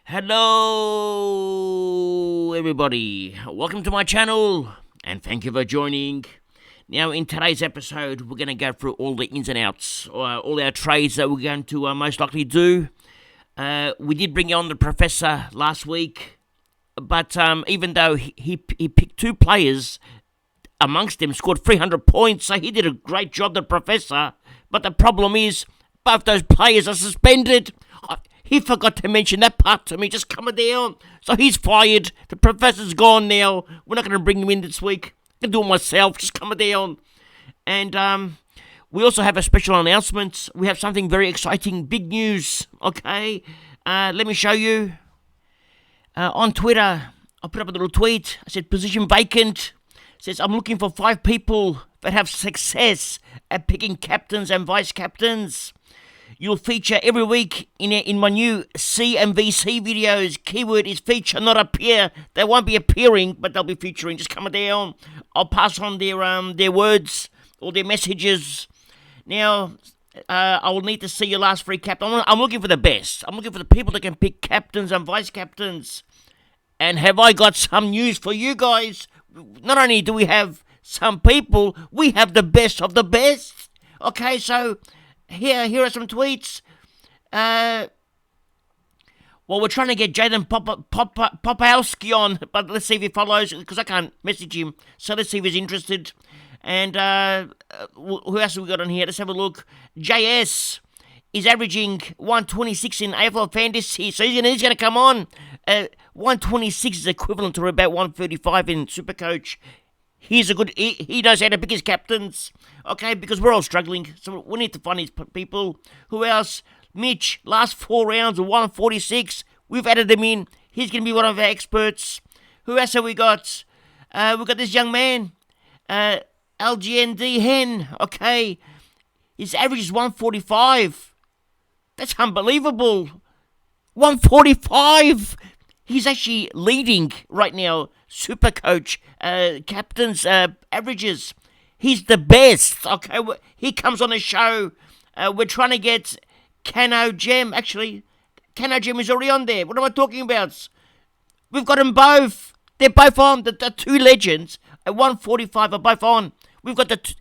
Hello, everybody. Welcome to my channel, and thank you for joining. Now, in today's episode, we're going to go through all the ins and outs, all our trades that we're going to most likely do. We did bring on the professor last week, but even though he picked two players, amongst them scored 300 points, so he did a great job, the professor. But the problem is, both those players are suspended. He forgot to mention that part to me, just coming down. So he's fired. The professor's gone now. We're not going to bring him in this week. I can do it myself, just coming down. And we also have a special announcement. We have something very exciting, big news, okay? Let me show you. On Twitter, I put up a little tweet. I said, position vacant. It says, I'm looking for 5 people that have success at picking captains and vice captains. You'll feature every week in my new C and VC videos. Keyword is feature, not appear. They won't be appearing, but they'll be featuring. Just coming down. I'll pass on their words or their messages. Now, I will need to see your last 3 captains. I'm looking for the best. I'm looking for the people that can pick captains and vice captains. And have I got some news for you guys? Not only do we have some people, we have the best of the best. Okay, so here are some tweets. Well, we're trying to get Jaden Popowski on, but let's see if he follows, because I can't message him. So let's see if he's interested. And who else have we got on here? Let's have a look. JS is averaging 126 in AFL Fantasy, so he's gonna come on. 126 is equivalent to about 135 in Supercoach. He's a good. He knows how to pick his captains. Okay, because we're all struggling, so we need to find these people. Who else? Mitch, last 4 rounds of 146. We've added them in. He's going to be one of our experts. Who else have we got? We've got this young man, LGND Hen. Okay, his average is 145. That's unbelievable. 145. He's actually leading right now. Supercoach captains averages. He's the best. Okay, he comes on the show. We're trying to get Cano Gem. Actually, Cano Gem is already on there. What am I talking about? We've got them both. They're both on. The 2 legends at 145 are both on. We've got the.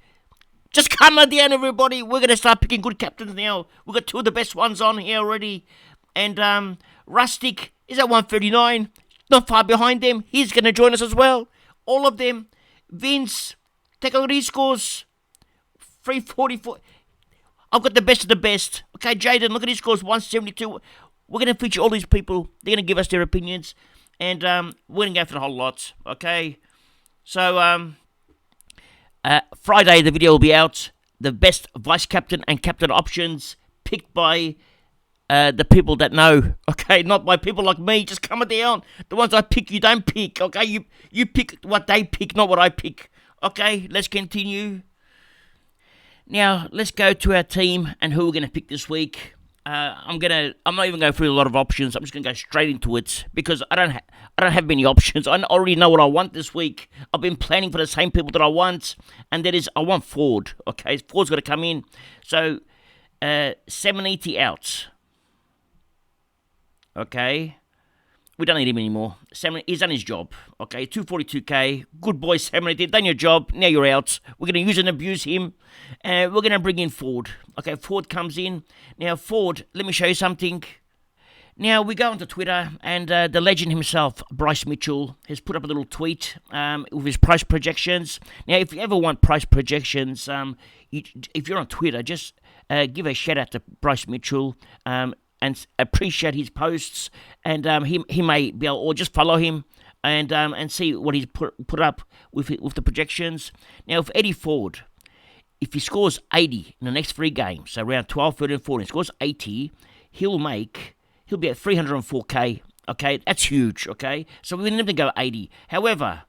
Just come on down, everybody. We're going to start picking good captains now. We've got 2 of the best ones on here already. And Rustic is at 139. Not far behind them. He's going to join us as well. All of them. Vince, take a look at his scores. 344. I've got the best of the best. Okay, Jaden, look at his scores. 172. We're going to feature all these people. They're going to give us their opinions. And we're going to go for the whole lot. Okay. So, Friday, the video will be out. The best vice captain and captain options picked by the people that know, okay, not by people like me, just coming down. The ones I pick, you don't pick, okay? You pick what they pick, not what I pick. Okay, let's continue. Now, let's go to our team and who we're going to pick this week. I'm not even going through a lot of options. I'm just going to go straight into it because I don't have many options. I already know what I want this week. I've been planning for the same people that I want, and that is I want Ford. Okay, Ford's got to come in. So, 780 out. Okay, we don't need him anymore. He's done his job. Okay, 242k. Good boy, 780. Done your job. Now you're out. We're going to use and abuse him. We're going to bring in Ford. Okay, Ford comes in. Now, Ford, let me show you something. Now, we go onto Twitter, and the legend himself, Bryce Mitchell, has put up a little tweet with his price projections. Now, if you ever want price projections, if you're on Twitter, just give a shout out to Bryce Mitchell. And appreciate his posts, and he may be able, or just follow him and see what he's put up with the projections. Now, for Eddie Ford, if he scores 80 in the next 3 games, so around 12, 13, 14, scores 80, he'll be at 304k. Okay, that's huge. Okay, so we need him to go 80. However,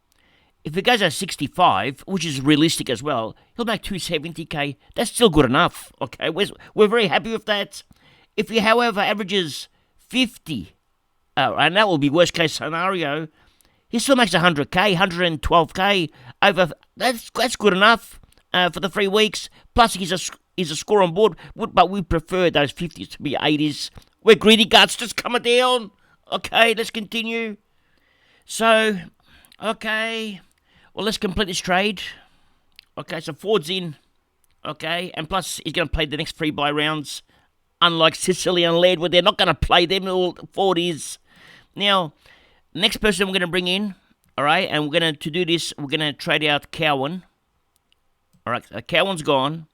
if it goes at 65, which is realistic as well, he'll make 270k. That's still good enough. Okay, we're very happy with that. If he, however, averages 50, and that will be worst case scenario, he still makes 100k, 112k over. That's good enough for the 3 weeks. Plus, he's a score on board, but we prefer those 50s to be 80s. We're greedy guts, just coming down. Okay, let's continue. So, okay, well, let's complete this trade. Okay, so Ford's in. Okay, and plus he's going to play the next 3 bye rounds. Unlike Sicily and Laird, where they're not going to play them, all Ford is. Now, next person we're going to bring in, all right, and we're going to do this, we're going to trade out Cowan. All right, Cowan's gone.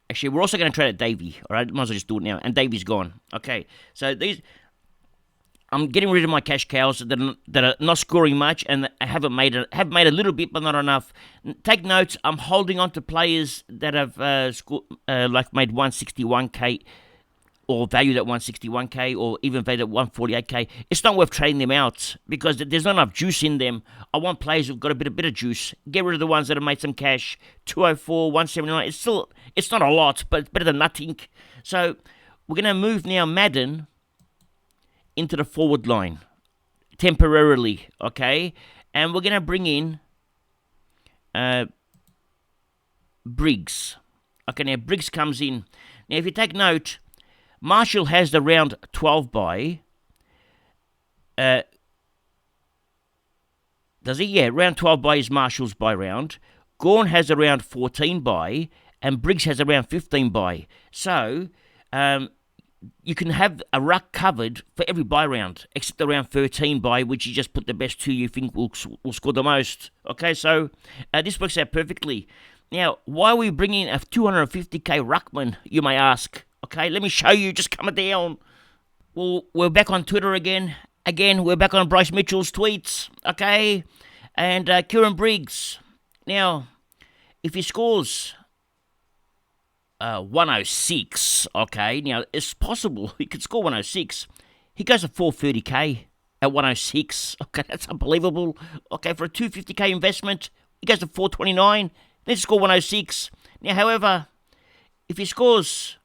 Actually, we're also going to trade out Davey, all right? Might as well just do it now. And Davey's gone. Okay, so these, I'm getting rid of my cash cows that are not scoring much and have made a little bit, but not enough. Take notes. I'm holding on to players that have made 161k or valued at 161k or even valued at 148k. It's not worth trading them out because there's not enough juice in them. I want players who've got a bit of juice. Get rid of the ones that have made some cash. 204, 179. It's not a lot, but it's better than nothing. So we're gonna move now Madden into the forward line temporarily, okay? And we're gonna bring in Briggs. Okay, now Briggs comes in. Now, if you take note, Marshall has the round 12 bye. Does he? Yeah, round 12 bye is Marshall's bye round. Gawn has a round 14 bye, and Briggs has a round 15 bye. So, you can have a ruck covered for every bye round, except the round 13 bye, which you just put the best 2 you think will score the most. Okay, so this works out perfectly. Now, why are we bringing a 250k ruckman, you may ask? Okay, let me show you, just coming down. Well, we're back on Twitter again. Again, we're back on Bryce Mitchell's tweets, okay? And Kieran Briggs. Now, if he scores 106, okay? Now, it's possible he could score 106. He goes to 430k at 106. Okay, that's unbelievable. Okay, for a 250k investment, he goes to 429. Then score 106. Now, however, if he scores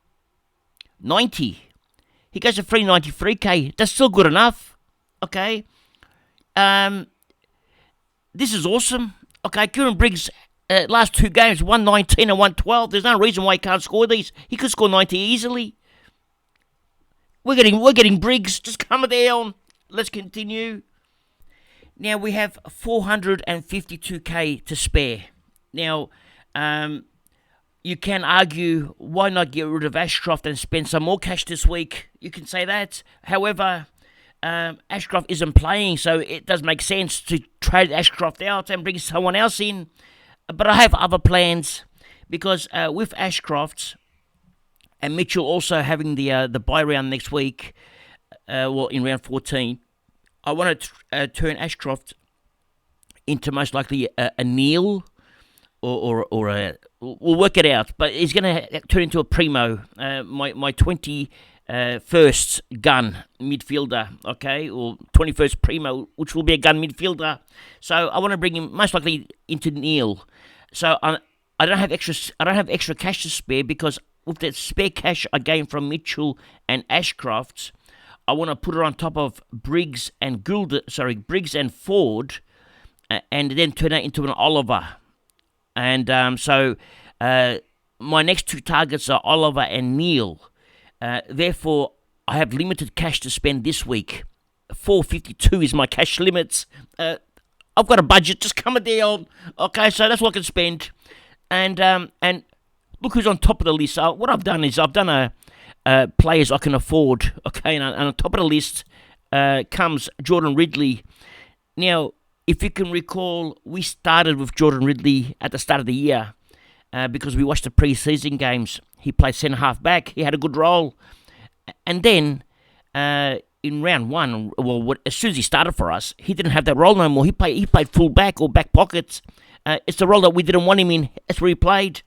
90, he goes to 393k. That's still good enough. Okay. This is awesome. Okay, Kieran Briggs, last 2 games, 119 and 112. There's no reason why he can't score these. He could score 90 easily. We're getting Briggs. Just coming down. Let's continue. Now we have 452k to spare. Now, you can argue, why not get rid of Ashcroft and spend some more cash this week? You can say that. However, Ashcroft isn't playing, so it does make sense to trade Ashcroft out and bring someone else in. But I have other plans because with Ashcroft and Mitchell also having the bye round next week, in round 14, I want to turn Ashcroft into most likely a Neil or a. We'll work it out, but he's going to turn into a primo, my 21st gun midfielder, okay, or 21st primo, which will be a gun midfielder. So I want to bring him most likely into Neil. So I don't have extra cash to spare because with that spare cash I gained from Mitchell and Ashcroft, I want to put it on top of Briggs and Ford, and then turn that into an Oliver. And so my next 2 targets are Oliver and Neil. Therefore, I have limited cash to spend this week. 452 is my cash limits. I've got a budget just coming down. Okay, so that's what I can spend. And look who's on top of the list. What I've done is I've done players I can afford. Okay, and on top of the list comes Jordan Ridley. Now, if you can recall, we started with Jordan Ridley at the start of the year because we watched the pre-season games. He played centre-half back. He had a good role. And then in round 1, as soon as he started for us, he didn't have that role no more. He played full-back or back pockets. It's the role that we didn't want him in. That's where he played.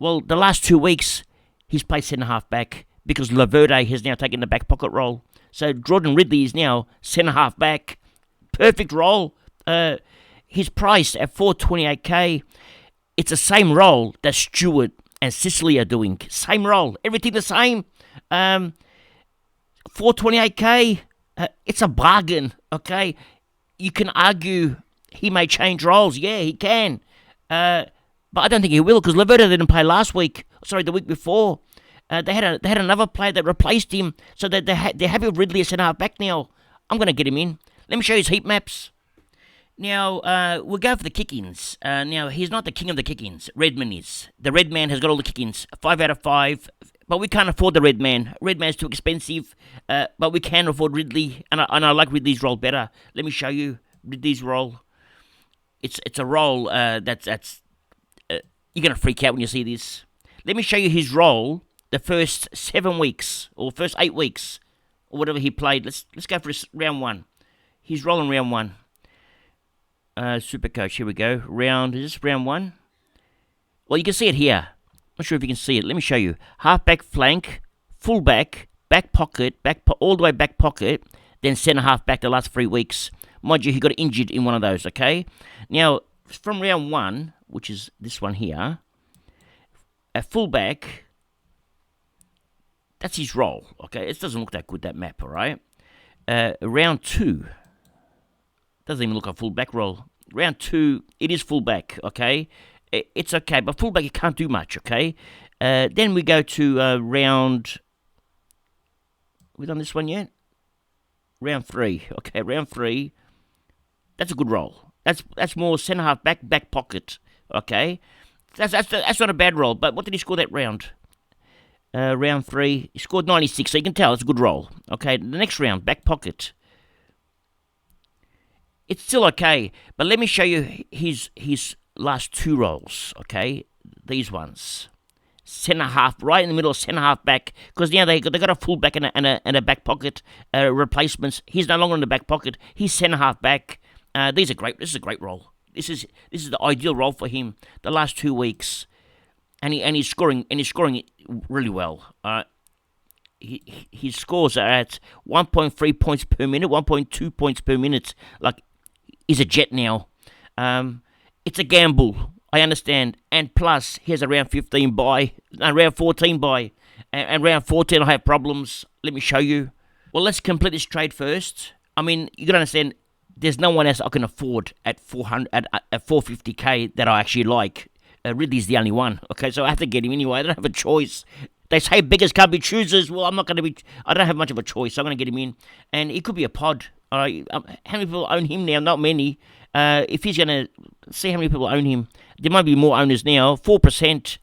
Well, the last 2 weeks, he's played centre-half back because Laverde has now taken the back pocket role. So Jordan Ridley is now centre-half back. Perfect role. He's priced at 428k. It's the same role that Stewart and Sicily are doing. Same role. Everything the same. 428k. It's a bargain. Okay. You can argue he may change roles. Yeah, he can. But I don't think he will because Laverde didn't play last week. Sorry, the week before. They had another player that replaced him, so that they're happy with Ridley as centre-half back now. I'm going to get him in. Let me show you his heat maps. Now, we'll go for the kick-ins. Now, he's not the king of the kick-ins. Redman is. The red man has got all the kick-ins. 5 out of 5. But we can't afford the red man. Red man's too expensive. But we can afford Ridley. And I like Ridley's role better. Let me show you Ridley's role. It's a role that's you're going to freak out when you see this. Let me show you his role the first 7 weeks. Or first 8 weeks. Or whatever he played. Let's go for round 1. His role in round 1. Supercoach, here we go. Is this round 1? Well, you can see it here. Not sure if you can see it. Let me show you. Half-back flank, full-back, back pocket, all the way back pocket, then centre-half-back the last 3 weeks. Mind you, he got injured in one of those, okay? Now, from round 1, which is this one here, a full-back, that's his role, okay? It doesn't look that good, that map, all right? Round 2, doesn't even look a full-back role. Round 2, it is full-back, okay? It's okay, but full-back you can't do much, okay? Then we go to round... We done this one yet? Round 3, okay? Round 3, that's a good role. That's more centre-half back pocket, okay? That's not a bad role, but what did he score that round? Round 3, he scored 96, so you can tell it's a good role. Okay, the next round, back pocket. It's still okay, but let me show you his last 2 roles, okay? These ones. Centre-half, right in the middle of centre-half back, because now they got a full-back and a back pocket replacements. He's no longer in the back pocket. He's centre-half back. These are great. This is a great role. This is the ideal role for him the last 2 weeks. And he's scoring really well. His scores are at 1.3 points per minute, 1.2 points per minute. Like, he's a jet now. It's a gamble, I understand. And plus, he has a round 15 bye, round 14 bye, and round 14 I have problems. Let me show you. Well, let's complete this trade first. I mean, you got to understand, there's no one else I can afford at 450k that I actually like. Ridley's the only one. Okay, so I have to get him anyway. I don't have a choice. They say beggars can't be choosers. Well, I don't have much of a choice, so I'm going to get him in. And he could be a pod. All right, how many people own him now? Not many. If he's going to see how many people own him, there might be more owners now. 4%.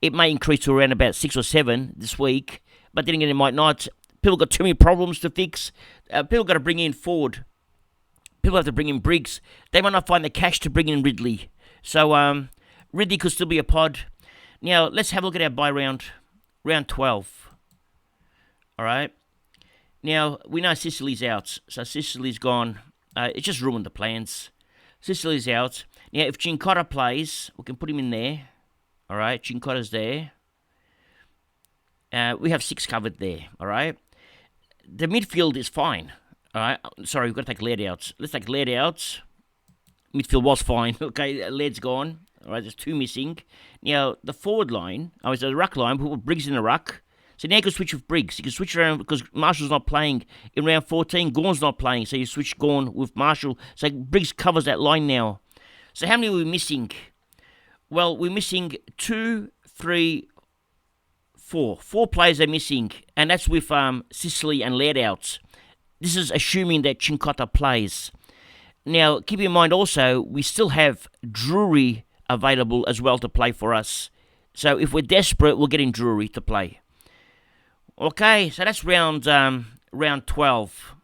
It may increase to around about 6 or 7 this week, but then again, it might not. People got too many problems to fix. People got to bring in Ford. People have to bring in Briggs. They might not find the cash to bring in Ridley. So, Ridley could still be a pod. Now, let's have a look at our buy round. Round 12. All right. Now, we know Sicily's out. So, Sicily's gone. It just ruined the plans. Sicily's out. Now, if Cincotta plays, we can put him in there. All right. Cincotta's there. We have 6 covered there. All right. The midfield is fine. All right. Sorry, we've got to take Laird out. Let's take Laird out. Midfield was fine. Okay, Laird's gone. All right, there's 2 missing. Now, the forward line, the ruck line, we put Briggs in the ruck. So now you can switch with Briggs. You can switch around because Marshall's not playing in round 14. Gawn's not playing, so you switch Gawn with Marshall. So Briggs covers that line now. So how many are we missing? Well, we're missing 2, 3, 4. 4 players are missing, and that's with Sicily and Laird out. This is assuming that Cincotta plays. Now, keep in mind also, we still have Drury available as well to play for us. So if we're desperate, we'll get in Drury to play. Okay, so that's round 12.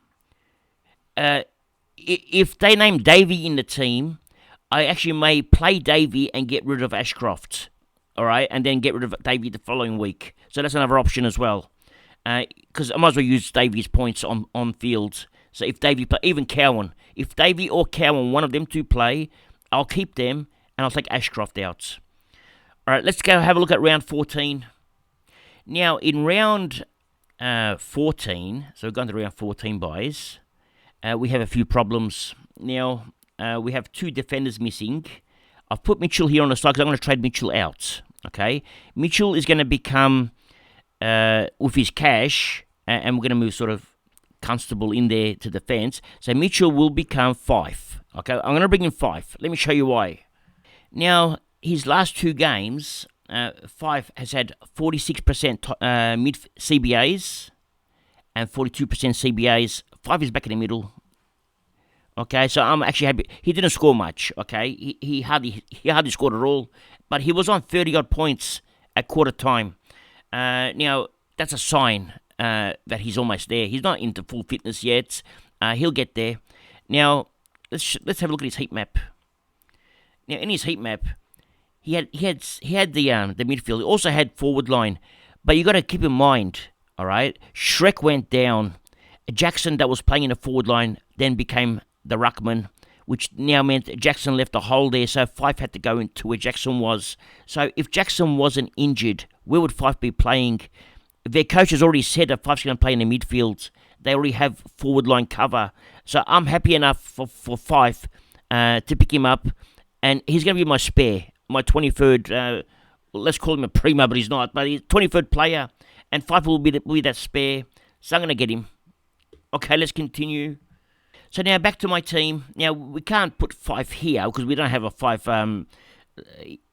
If they name Davey in the team, I actually may play Davey and get rid of Ashcroft. All right, and then get rid of Davey the following week. So that's another option as well. Because I might as well use Davey's points on field. So if Davey play, even Cowan, if Davey or Cowan, one of them 2 play, I'll keep them. And I'll take Ashcroft out. All right, let's go have a look at round 14. Now, in round 14, so we're going to round 14 buys, we have a few problems. Now, we have 2 defenders missing. I've put Mitchell here on the side because I'm going to trade Mitchell out. Okay, Mitchell is going to become, with his cash, and we're going to move sort of Constable in there to defense. So Mitchell will become 5. Okay, I'm going to bring in 5. Let me show you why. Now, his last 2 games, Fife has had 46% mid CBAs and 42% CBAs. Fife is back in the middle. Okay, so I'm actually happy. He didn't score much. Okay, he hardly scored at all, but he was on 30 odd points at quarter time. Now that's a sign that he's almost there. He's not into full fitness yet. He'll get there. Now let's have a look at his heat map. Now in his heat map, he had the midfield. He also had forward line, but you got to keep in mind. All right, Shrek went down. Jackson, that was playing in the forward line, then became the ruckman, which now meant Jackson left a hole there, so Fife had to go into where Jackson was. So if Jackson wasn't injured, where would Fife be playing? Their coach has already said that Fife's going to play in the midfield. They already have forward line cover. So I'm happy enough for Fife to pick him up, and he's going to be my spare, my 23rd, let's call him a primo, but he's not, but he's 23rd player, and Fife will be that spare, so I'm going to get him. Okay, let's continue. So now back to my team. Now, we can't put Fife here because we don't have a Fife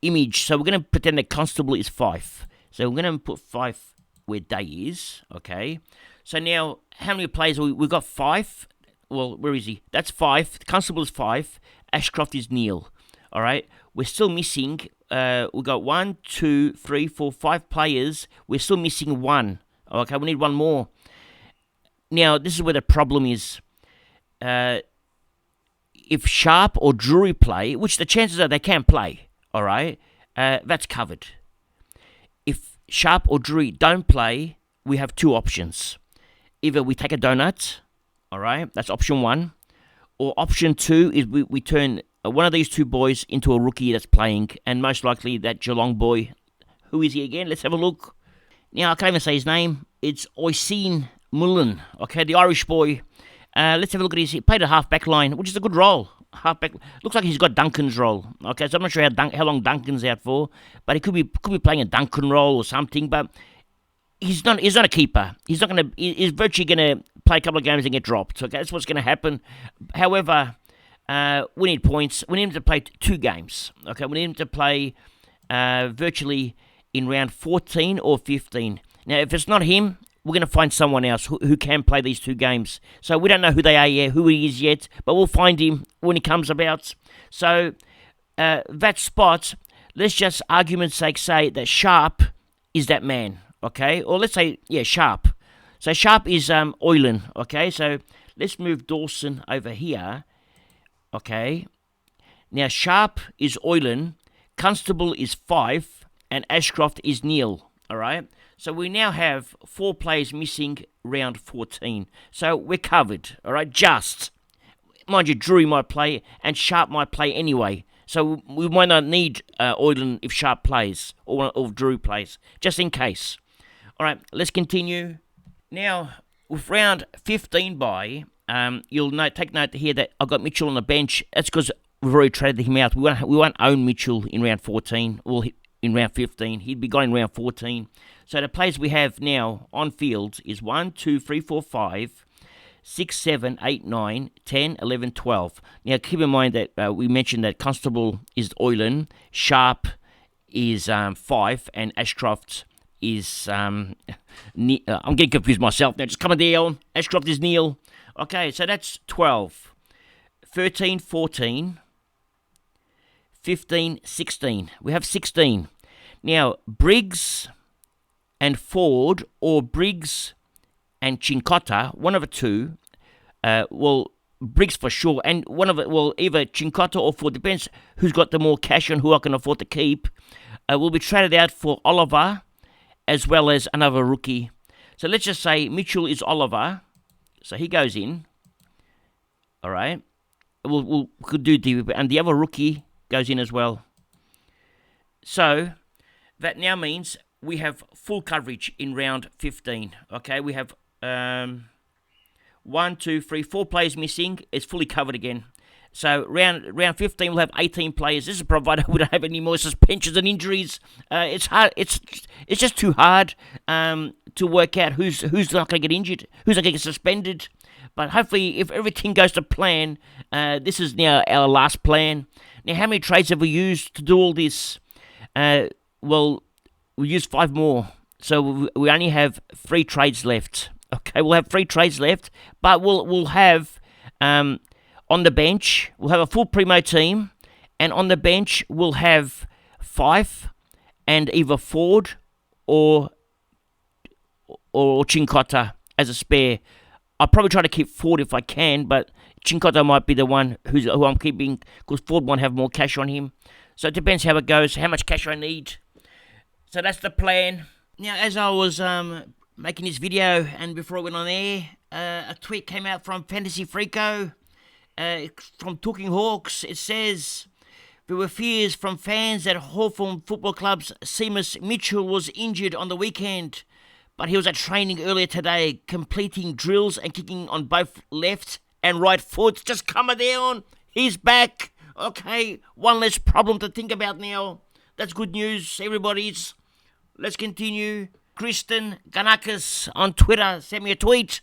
image. So we're going to pretend that Constable is Fife. So we're going to put Fife where Day is. Okay. So now, how many players? We've got Fife. Well, where is he? That's Fife. Constable is Fife. Ashcroft is Neil. All right. We're still missing. We've got 1, 2, 3, 4, 5 players. We're still missing one. Okay. We need one more. Now, this is where the problem is. If Sharp or Drury play, which the chances are they can play, all right, that's covered. If Sharp or Drury don't play, we have two options. Either we take a donut, all right, that's option one, or option two is we turn one of these two boys into a rookie that's playing, and most likely that Geelong boy. Who is he again? Let's have a look. Now, I can't even say his name. It's Oisin Mullen, okay, the Irish boy. Let's have a look at his. He played a half-back line, which is a good role. Half-back looks like he's got Duncan's role. Okay, so I'm not sure how long Duncan's out for, but he could be playing a Duncan role or something. But he's not a keeper. He's not gonna. He's virtually gonna play a couple of games and get dropped. Okay, that's what's gonna happen. However, we need points. We need him to play 2 games. Okay, we need him to play virtually in round 14 or 15. Now, if it's not him, we're going to find someone else who can play these 2 games. So we don't know who they are yet, who he is yet, but we'll find him when he comes about. So that spot, let's just argument's sake say that Sharp is that man, okay? Or let's say, yeah, Sharp. So Sharp is Oilen, okay? So let's move Dawson over here, okay? Now Sharp is Oilen, Constable is Fife, and Ashcroft is Neil, all right? So we now have 4 players missing round 14. So we're covered, all right? Just. Mind you, Drury might play and Sharp might play anyway. So we might not need Oilen if Sharp plays or Drury plays, just in case. All right, let's continue. Now, with round 15 by, you'll take note here that I've got Mitchell on the bench. That's because we've already traded him out. We won't own Mitchell in round 14 or in round 15. He'd be gone in round 14. So the players we have now on field is 1, 2, 3, 4, 5, 6, 7, 8, 9, 10, 11, 12. Now keep in mind that we mentioned that Constable is Oilen, Sharp is Fife, and Ashcroft is... I'm getting confused myself now. Just come on there, Ashcroft is Neil. Okay, so that's 12. 13, 14, 15, 16. We have 16. Now, Briggs and Ford, or Briggs and Cincotta, one of the two, Briggs for sure, and one of it, either Cincotta or Ford, depends who's got the more cash and who I can afford to keep, will be traded out for Oliver, as well as another rookie. So let's just say Mitchell is Oliver, so he goes in, all right, we could do and the other rookie goes in as well. So that now means we have full coverage in round 15. Okay, we have 1, 2, 3, 4 players missing. It's fully covered again. So round 15 we'll have 18 players. This is provided we don't have any more suspensions and injuries. It's hard. It's just too hard to work out who's not going to get injured, who's not going to get suspended. But hopefully, if everything goes to plan, this is now our last plan. Now, how many trades have we used to do all this? Well, we use 5 more. So we only have 3 trades left. Okay, we'll have 3 trades left, but we'll have on the bench, we'll have a full primo team, and on the bench we'll have 5 and either Ford or Chinkota as a spare. I'll probably try to keep Ford if I can, but Chinkota might be the one who I'm keeping because Ford might have more cash on him. So it depends how it goes, how much cash I need. So that's the plan. Now, as I was making this video and before I went on air, a tweet came out from Fantasy Freako, from Talking Hawks. It says, there were fears from fans that Hawthorn Football Club's Seamus Mitchell was injured on the weekend, but he was at training earlier today, completing drills and kicking on both left and right foot. Just coming down. He's back. Okay, one less problem to think about now. That's good news, everybody's. Let's continue. Kristen Ganakis on Twitter sent me a tweet.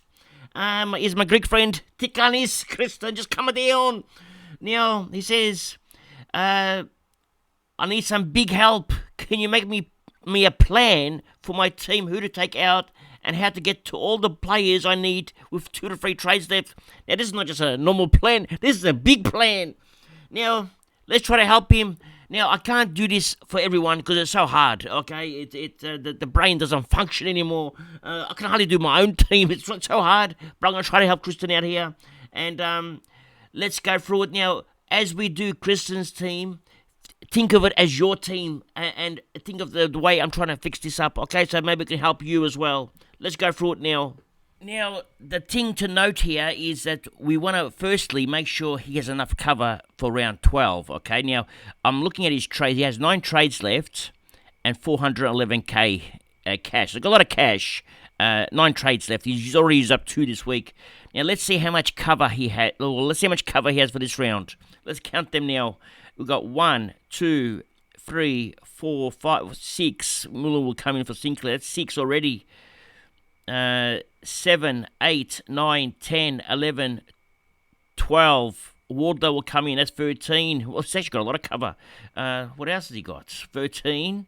Is my Greek friend Tikanis. Kristen, just coming down. Now, he says, I need some big help. Can you make me a plan for my team, who to take out and how to get to all the players I need with 2 to 3 trades left? Now, this is not just a normal plan. This is a big plan. Now, let's try to help him. Now, I can't do this for everyone because it's so hard, okay? The brain doesn't function anymore. I can hardly do my own team. It's so hard, but I'm going to try to help Kristen out here. And let's go through it now. As we do Kristen's team, think of it as your team and think of the way I'm trying to fix this up, okay? So maybe it can help you as well. Let's go through it now. Now, the thing to note here is that we want to firstly make sure he has enough cover for round 12, okay? Now, I'm looking at his trades. He has 9 trades left and 411k cash. So got a lot of cash, 9 trades left. He's already used up 2 this week. Now, let's see how much cover he had. Well, let's see how much cover he has for this round. Let's count them now. We've got 1, 2, 3, 4, 5, 6. Muller will come in for Sinclair. That's 6 already. 7, 8, 9, 10, 11, 12. Wardlow will come in. That's 13. Well, it's actually got a lot of cover. What else has he got? 13,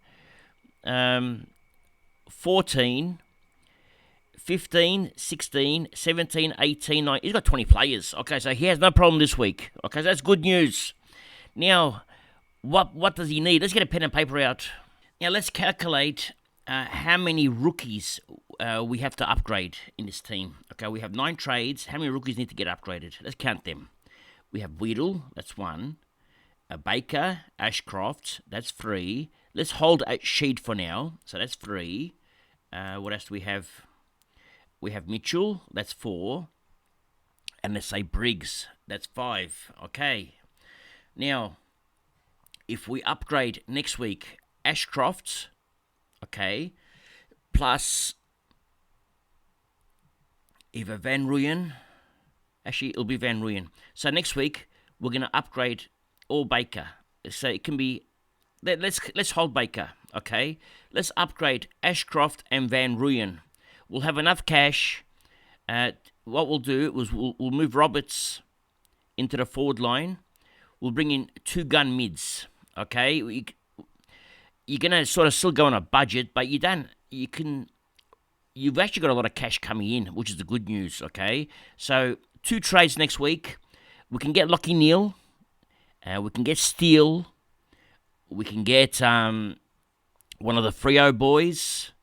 14, 15, 16, 17, 18, 19. He's got 20 players. Okay, so he has no problem this week. Okay, so that's good news. Now, what does he need? Let's get a pen and paper out. Now, let's calculate how many rookies we have to upgrade in this team. Okay, we have 9 trades. How many rookies need to get upgraded? Let's count them. We have Weedle, that's 1. Baker, Ashcroft, that's 3. Let's hold a sheet for now. So that's 3. What else do we have? We have Mitchell, that's 4. And let's say Briggs, that's 5. Okay. Now, if we upgrade next week, Ashcroft, okay, plus either Van Rooyen. Actually, it'll be Van Rooyen. So next week, we're going to upgrade all Baker. So it can be, let's hold Baker, okay? Let's upgrade Ashcroft and Van Rooyen. We'll have enough cash. What we'll do is we'll move Roberts into the forward line. We'll bring in 2 gun mids, okay? You're going to sort of still go on a budget, but you've actually got a lot of cash coming in, which is the good news, okay? So 2 trades next week. We can get Lockie Neal. We can get Steele. We can get one of the Freo boys.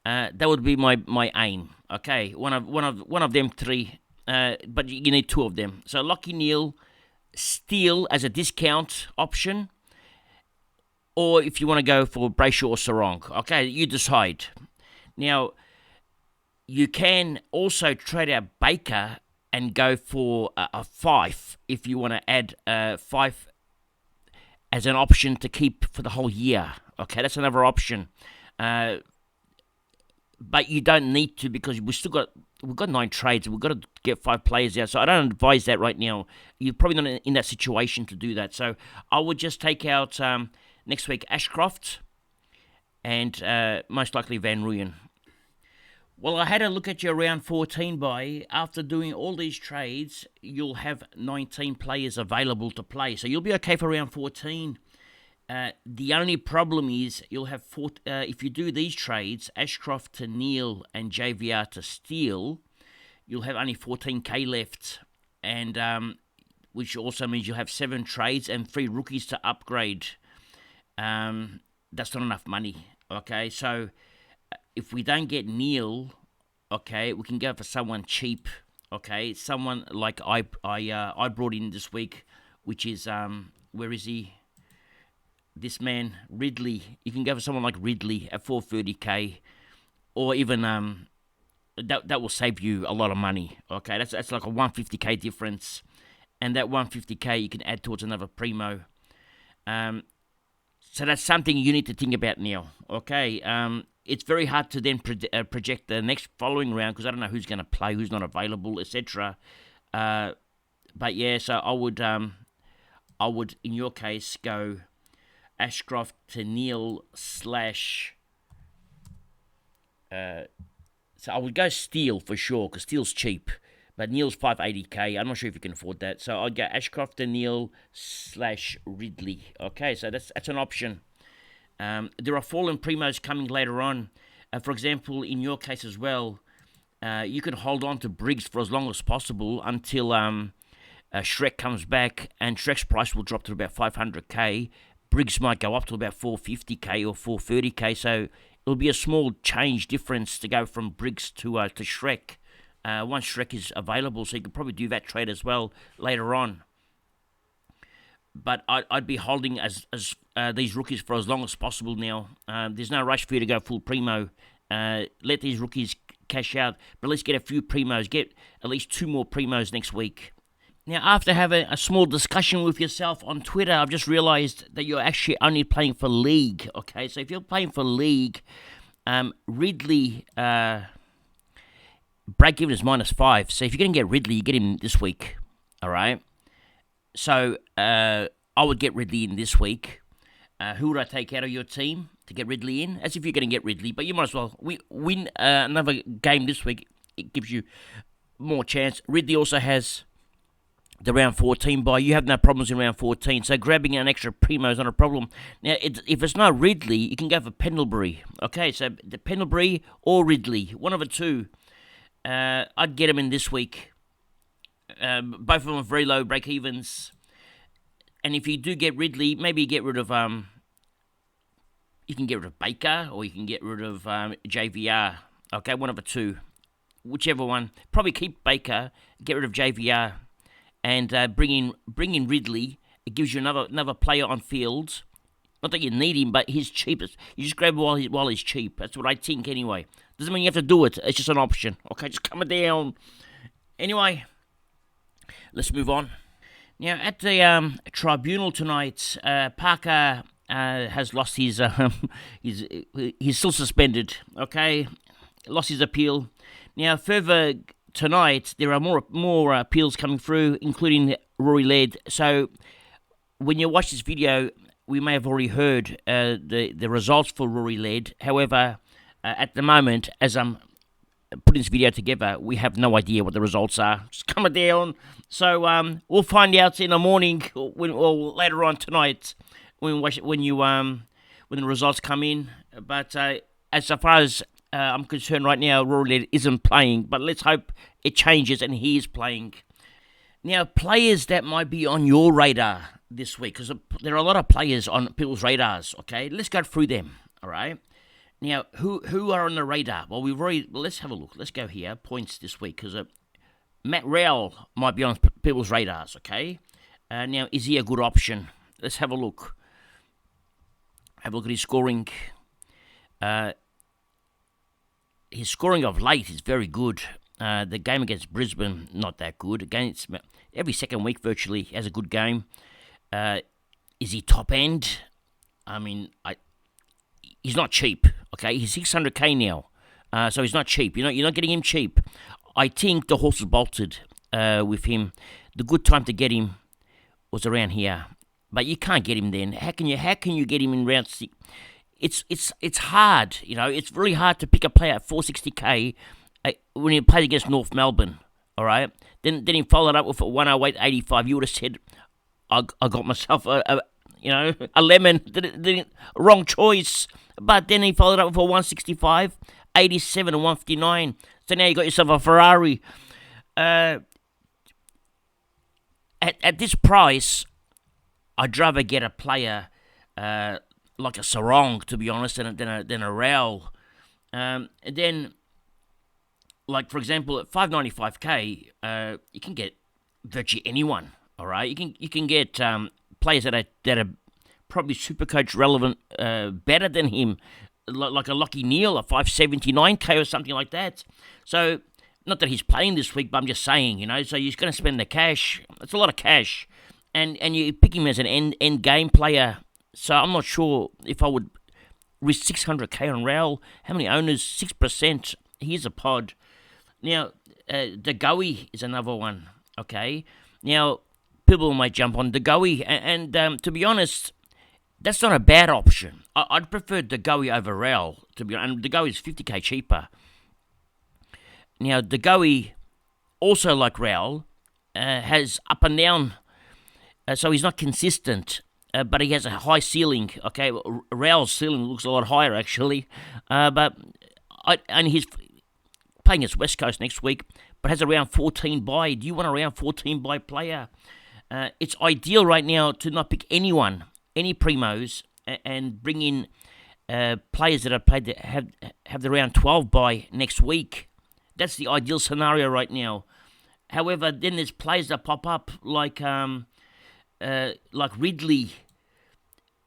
That would be my aim, okay? One of them 3, but you need 2 of them. So Lockie Neal, Steele as a discount option, or if you want to go for Brayshaw or Sarong, okay? You decide. Now, you can also trade out Baker and go for a 5 if you want to add 5 as an option to keep for the whole year. Okay, that's another option. But you don't need to because we've got 9 trades. We've got to get 5 players out. So I don't advise that right now. You're probably not in that situation to do that. So I would just take out next week Ashcroft and most likely Van Rooyen. Well, I had a look at your round 14 buy. After doing all these trades, you'll have 19 players available to play. So you'll be okay for round 14. The only problem is you'll have if you do these trades, Ashcroft to Neil and JVR to Steele, you'll have only 14k left, and which also means you'll have 7 trades and 3 rookies to upgrade. That's not enough money. Okay, so if we don't get Neil, okay, we can go for someone cheap. Okay, someone like I brought in this week, which is where is he? This man Ridley. You can go for someone like Ridley at 430k, or even that will save you a lot of money. Okay, that's like a 150k difference, and that 150k you can add towards another primo. So that's something you need to think about now. Okay, it's very hard to then project the next following round because I don't know who's going to play, who's not available, etc. But yeah, so I would in your case go Ashcroft to Neil / so I would go Steele for sure because Steele's cheap, but Neil's 580k. I'm not sure if you can afford that, so I'd go Ashcroft to Neil / Ridley. Okay, so that's an option. There are fallen primos coming later on. For example, in your case as well, you can hold on to Briggs for as long as possible until Shrek comes back, and Shrek's price will drop to about 500k. Briggs might go up to about 450k or 430k, so it'll be a small change difference to go from Briggs to Shrek once Shrek is available, so you could probably do that trade as well later on. But I'd be holding as these rookies for as long as possible now. There's no rush for you to go full primo. Let these rookies cash out, but let's get a few primos. Get at least 2 more primos next week. Now, after having a small discussion with yourself on Twitter, I've just realised that you're actually only playing for League, okay? So if you're playing for League, Ridley, break-even is -5. So if you're going to get Ridley, you get him this week, all right? So I would get Ridley in this week. Who would I take out of your team to get Ridley in? As if you're going to get Ridley, but you might as well win another game this week. It gives you more chance. Ridley also has the round 14 bye. You have no problems in round 14, so grabbing an extra primo is not a problem. Now, if it's not Ridley, you can go for Pendlebury. Okay, so the Pendlebury or Ridley, one of the two. I'd get them in this week. Both of them are very low break-evens. And if you do get Ridley, maybe get rid of you can get rid of Baker or you can get rid of JVR. Okay, one of the two, whichever one. Probably keep Baker, get rid of JVR, and bring in Ridley. It gives you another player on field. Not that you need him, but he's cheapest. You just grab him while he's cheap. That's what I think anyway. Doesn't mean you have to do it. It's just an option. Okay, just come down. Anyway, let's move on. Now, at the tribunal tonight, Parker has lost his he's still suspended, okay? Lost his appeal. Now, further tonight, there are more appeals coming through, including Rory Laird. So, when you watch this video, we may have already heard the results for Rory Laird. However, at the moment, as I'm putting this video together, we have no idea what the results are. Just coming down. So we'll find out in the morning or later on tonight when the results come in. But as far as I'm concerned right now, Rory Laird isn't playing. But let's hope it changes and he is playing. Now, players that might be on your radar this week, because there are a lot of players on people's radars. Okay, let's go through them. All right. Now, who are on the radar? Well, let's have a look. Let's go here. Points this week, because Matt Rowell might be on people's radars, okay? Now, is he a good option? Let's have a look. Have a look at his scoring. His scoring of late is very good. The game against Brisbane, not that good. Against every second week, virtually, he has a good game. Is he top end? I mean, he's not cheap, okay? He's 600k now, so he's not cheap. You're not getting him cheap. I think the horse is bolted with him. The good time to get him was around here, but you can't get him then. How can you get him in round 6? It's hard, you know. It's really hard to pick a player at 460k when he plays against North Melbourne. All right, then he followed up with a 108.85. You would have said, I got myself a lemon. Wrong choice. But then he followed up for 165, 87 and 159. So now you got yourself a Ferrari. At this price, I'd rather get a player like a Sarong, to be honest, than a Raul. And then, like for example, at 595k, you can get virtually anyone. All right, you can get players that are probably Supercoach relevant, better than him, like a Lockie Neal, a 579k or something like that. So, not that he's playing this week, but I'm just saying, so he's going to spend the cash. It's a lot of cash, and you pick him as an end game player. So I'm not sure if I would risk 600k on Raul. How many owners? 6%. Here's a pod. Now, Degoe is another one. Okay. Now, people might jump on Degoe, and to be honest, that's not a bad option. I'd prefer Degoe over Raul, to be honest. And Degoe is 50k cheaper. Now, Degoe, also like Raul, has up and down, so he's not consistent. But he has a high ceiling. Okay, Raul's ceiling looks a lot higher actually. And he's playing against West Coast next week, but has a round 14 bye. Do you want a round 14 bye player? It's ideal right now to not pick anyone, any primos, and bring in players that have the round 12 bye next week. That's the ideal scenario right now. However, then there's players that pop up like Ridley,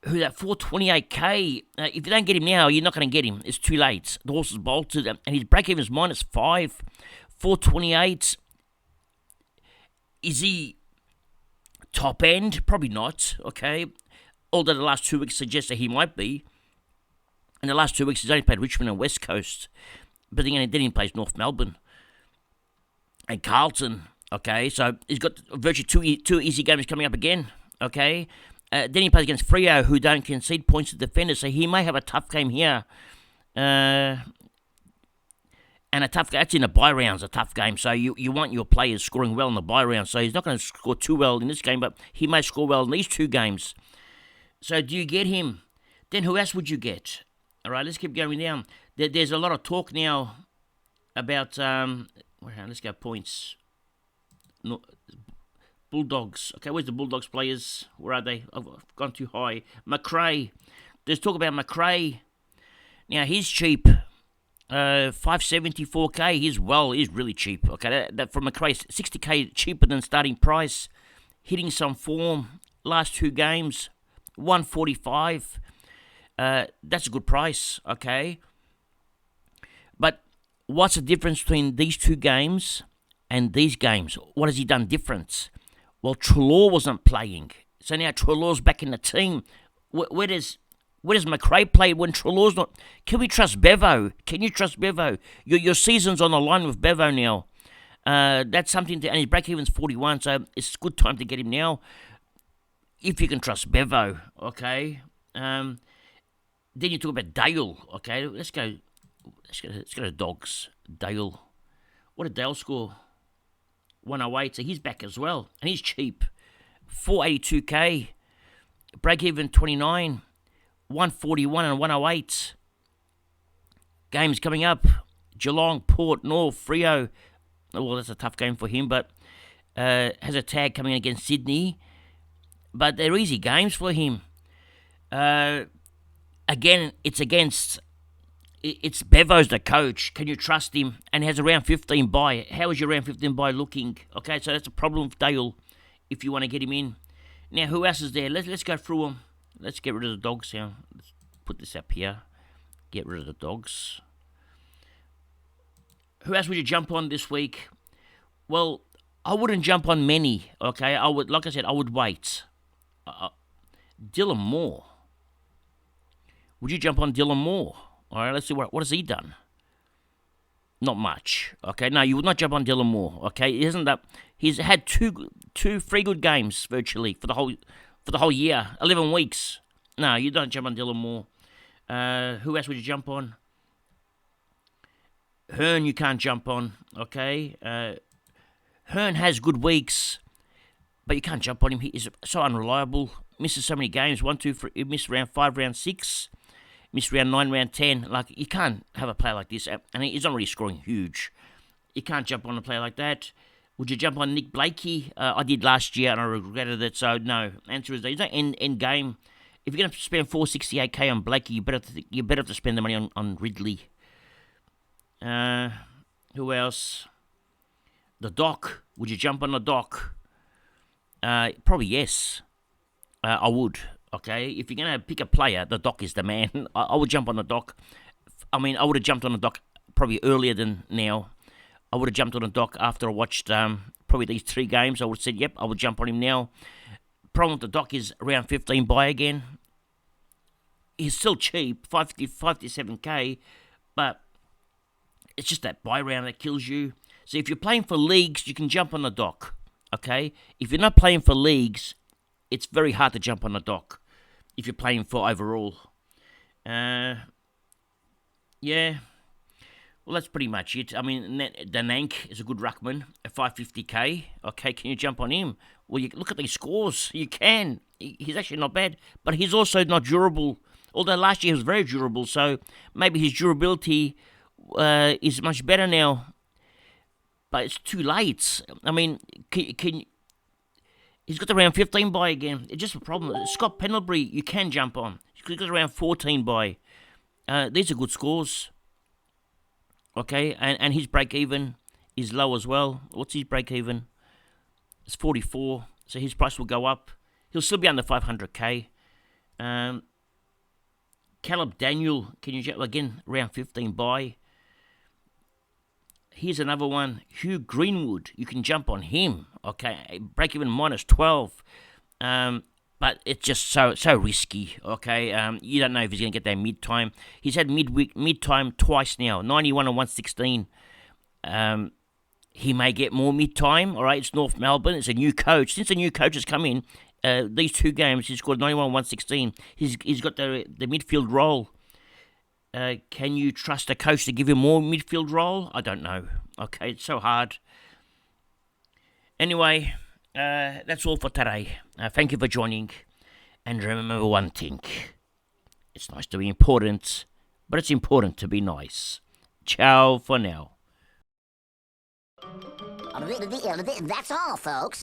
who's at 428k. If you don't get him now, you're not going to get him. It's too late. The horse is bolted, and his break-even is -5. 428. Is he top end? Probably not, okay? Although the last 2 weeks suggest that he might be. In the last 2 weeks, he's only played Richmond and West Coast. But then he plays North Melbourne and Carlton. Okay, so he's got virtually two easy games coming up again. Okay, then he plays against Freo, who don't concede points to defenders, so he may have a tough game here. And a tough game, that's in the bye rounds, a tough game. So you want your players scoring well in the bye rounds. So he's not going to score too well in this game, but he may score well in these 2 games. So do you get him? Then who else would you get? All right, let's keep going down. There's a lot of talk now about, let's go points. No, Bulldogs. Okay, where's the Bulldogs players? Where are they? I've gone too high. McRae. There's talk about McRae. Now, he's cheap. 574k. He's really cheap. Okay, that for McRae, 60k cheaper than starting price. Hitting some form. Last 2 games, 145. That's a good price. Okay. But what's the difference between these 2 games and these games? What has he done different? Well, Treloar wasn't playing, so now Treloar's back in the team. Where does McRae play when Treloar's not? Can we trust Bevo? Can you trust Bevo? Your season's on the line with Bevo now. That's something and his break-even's 41, so it's a good time to get him now. If you can trust Bevo, okay. Then you talk about Dale, okay. Let's go to Dogs. Dale. What did Dale score? 108, so he's back as well. And he's cheap. 482k. Break even 29. 141 and 108. Games coming up. Geelong, Port, North, Freo. Well, that's a tough game for him, but has a tag coming against Sydney. But they're easy games for him. Again, it's Bevo's the coach. Can you trust him? And he has a round 15 bye. How is your round 15 bye looking? Okay, so that's a problem with Dale if you want to get him in. Now, who else is there? Let's go through them. Let's get rid of the Dogs here. Let's put this up here. Get rid of the Dogs. Who else would you jump on this week? Well, I wouldn't jump on many. Okay, I would wait. Dylan Moore. Would you jump on Dylan Moore? All right, let's see what has he done. Not much. Okay, no, you would not jump on Dylan Moore. Okay, he's had two 3 good games virtually for the whole year, 11 weeks. No, you don't jump on Dylan Moore. Who else would you jump on? Hearn, you can't jump on. Okay, Hearn has good weeks, but you can't jump on him. He is so unreliable. misses so many games. 1, 2, 3, he missed round 5, round 6, missed round 9, round 10. Like, you can't have a player like this, and he's not really scoring huge. You can't jump on a player like that. Would you jump on Nick Blakey? I did last year, and I regretted it, so no. Answer is, he's not end game. If you're going to spend 468k on Blakey, you better have to spend the money on Ridley. Who else? The Doc. Would you jump on the Doc? Probably yes. I would. Okay, if you're going to pick a player, the Doc is the man. I would jump on the Doc. I mean, I would have jumped on the Doc probably earlier than now. I would have jumped on the Doc after I watched probably these 3 games. I would have said, yep, I would jump on him now. Problem with the Doc is around 15 buy again. He's still cheap, 57k, but it's just that buy round that kills you. So if you're playing for leagues, you can jump on the Doc, okay? If you're not playing for leagues, it's very hard to jump on the Doc if you're playing for overall. Yeah. Well, that's pretty much it. I mean, Danank is a good ruckman at 550k. Okay, can you jump on him? Well, you look at these scores. You can. He's actually not bad, but he's also not durable. Although last year he was very durable, so maybe his durability is much better now. But it's too late. I mean, can he's got around 15 buy again. It's just a problem. Scott Pendlebury, you can jump on. He's got around 14 buy. These are good scores. Okay, and his break-even is low as well. What's his break-even? It's 44, so his price will go up. He'll still be under 500k. Caleb Daniel, can you again around 15 buy? Here's another one, Hugh Greenwood. You can jump on him. Okay, break-even minus 12. But it's just so risky, okay? You don't know if he's going to get that mid-time. He's had mid-time twice now, 91 and 116. He may get more mid-time, all right? It's North Melbourne. It's a new coach. Since the new coach has come in, these 2 games, he's scored 91 and 116. He's got the midfield role. Can you trust a coach to give him more midfield role? I don't know. Okay, it's so hard. Anyway, that's all for today. Thank you for joining. And remember one thing. It's nice to be important, but it's important to be nice. Ciao for now. That's all, folks.